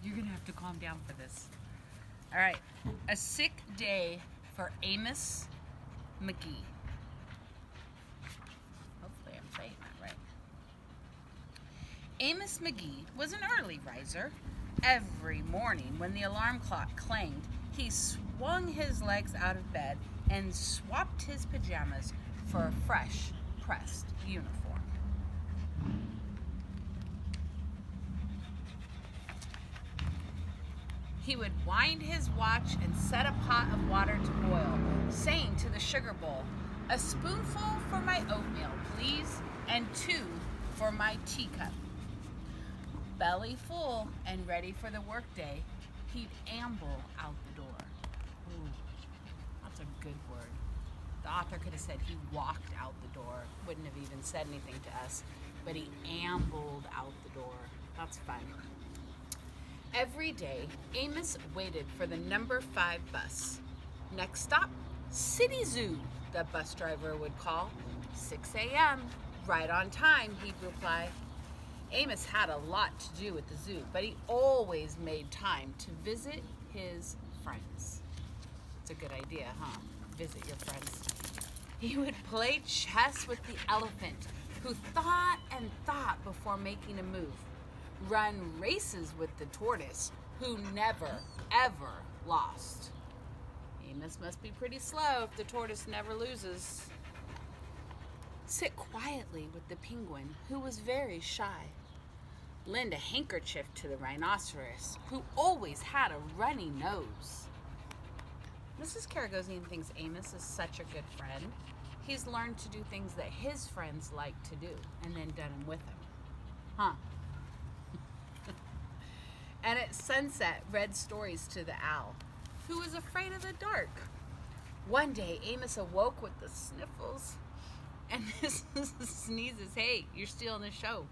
You're gonna have to calm down for this. All right, a sick day for Amos McGee. Hopefully I'm saying that right. Amos McGee was an early riser. Every morning when the alarm clock clanged, he swung his legs out of bed and swapped his pajamas for a fresh, pressed uniform. He would wind his watch and set a pot of water to boil, saying to the sugar bowl, "A spoonful for my oatmeal, please, and 2 for my teacup." Belly full and ready for the workday, he'd amble out the door. Ooh, that's a good word. The author could have said he walked out the door, wouldn't have even said anything to us, but he ambled out the door. That's fun. Every day, Amos waited for the number 5 bus. Next stop, City Zoo, the bus driver would call. 6 a.m., right on time, he'd reply. Amos had a lot to do at the zoo, but he always made time to visit his friends. It's a good idea, huh? Visit your friends. He would play chess with the elephant, who thought and thought before making a move. Run races with the tortoise, who never, ever lost. Amos must be pretty slow if the tortoise never loses. Sit quietly with the penguin, who was very shy. Lend a handkerchief to the rhinoceros, who always had a runny nose. Mrs. Karagosian thinks Amos is such a good friend. He's learned to do things that his friends like to do, and then done them with him. Huh? And at sunset, read stories to the owl, who was afraid of the dark. One day, Amos awoke with the sniffles and sneezes. Hey, you're stealing the show.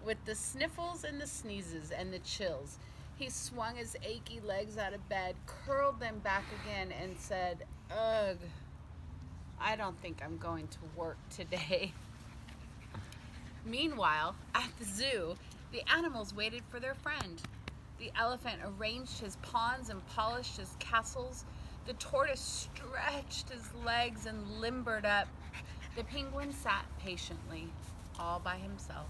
With the sniffles and the sneezes and the chills, he swung his achy legs out of bed, curled them back again, and said, "Ugh, I don't think I'm going to work today." Meanwhile, at the zoo, the animals waited for their friend. The elephant arranged his pawns and polished his castles. The tortoise stretched his legs and limbered up. The penguin sat patiently, all by himself.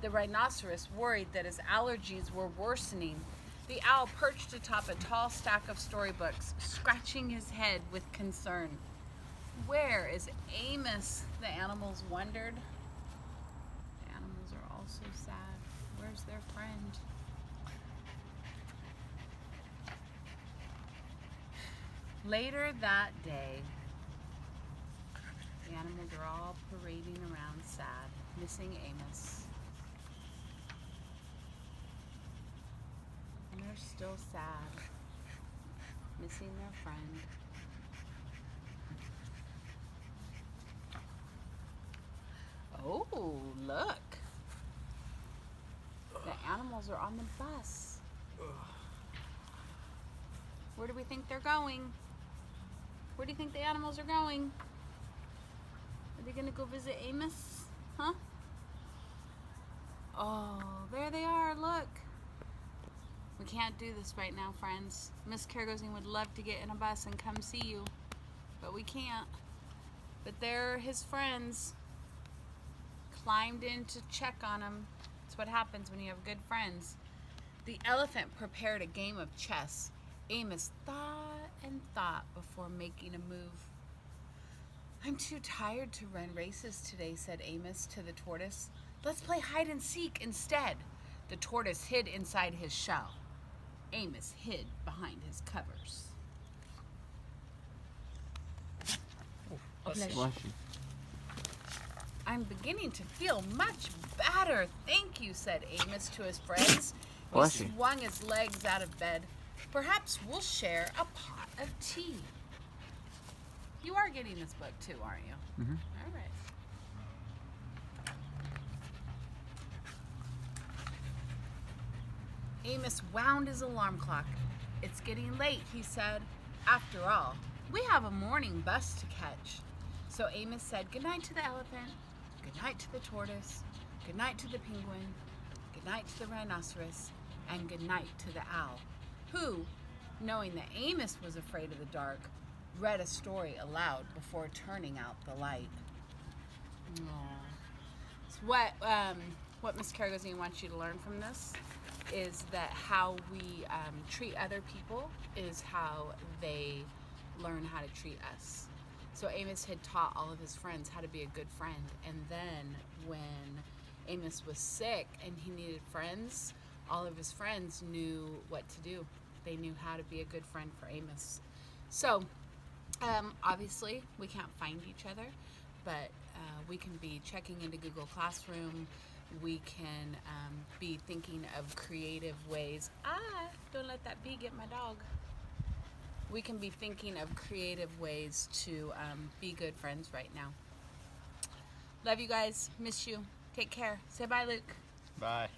The rhinoceros worried that his allergies were worsening. The owl perched atop a tall stack of storybooks, scratching his head with concern. Where is Amos? The animals wondered. The animals are all so sad. Where's their friend? Later that day, the animals are all parading around sad, missing Amos. And they're still sad, missing their friend. Oh, look. The animals are on the bus. Where do we think they're going? Where do you think the animals are going? Are they going to go visit Amos? Huh? Oh, there they are. Look. We can't do this right now, friends. Miss Karagosian would love to get in a bus and come see you, but we can't. But they're his friends. Climbed in to check on him. That's what happens when you have good friends. The elephant prepared a game of chess. Amos thought and thought before making a move. "I'm too tired to run races today," said Amos to the tortoise. "Let's play hide and seek instead." The tortoise hid inside his shell. Amos hid behind his covers. Bless you. "I'm beginning to feel much better, thank you," said Amos to his friends. Bless He you. swung his legs out of bed. "Perhaps we'll share a pot of tea." You are getting this book too, aren't you? Mm-hmm. All right. Amos wound his alarm clock. "It's getting late," he said. "After all, we have a morning bus to catch." So Amos said goodnight to the elephant, goodnight to the tortoise, goodnight to the penguin, goodnight to the rhinoceros, and good night to the owl, who, knowing that Amos was afraid of the dark, read a story aloud before turning out the light. So what Miss Karagosian wants you to learn from this is that how we treat other people is how they learn how to treat us. So Amos had taught all of his friends how to be a good friend, and then when Amos was sick and he needed friends, all of his friends knew what to do. They knew how to be a good friend for Amos. So obviously we can't find each other, but we can be checking into Google Classroom. We can be thinking of creative ways. Don't let that bee get my dog. We can be thinking of creative ways to be good friends right now. Love you guys. Miss you. Take care. Say bye, Luke. Bye.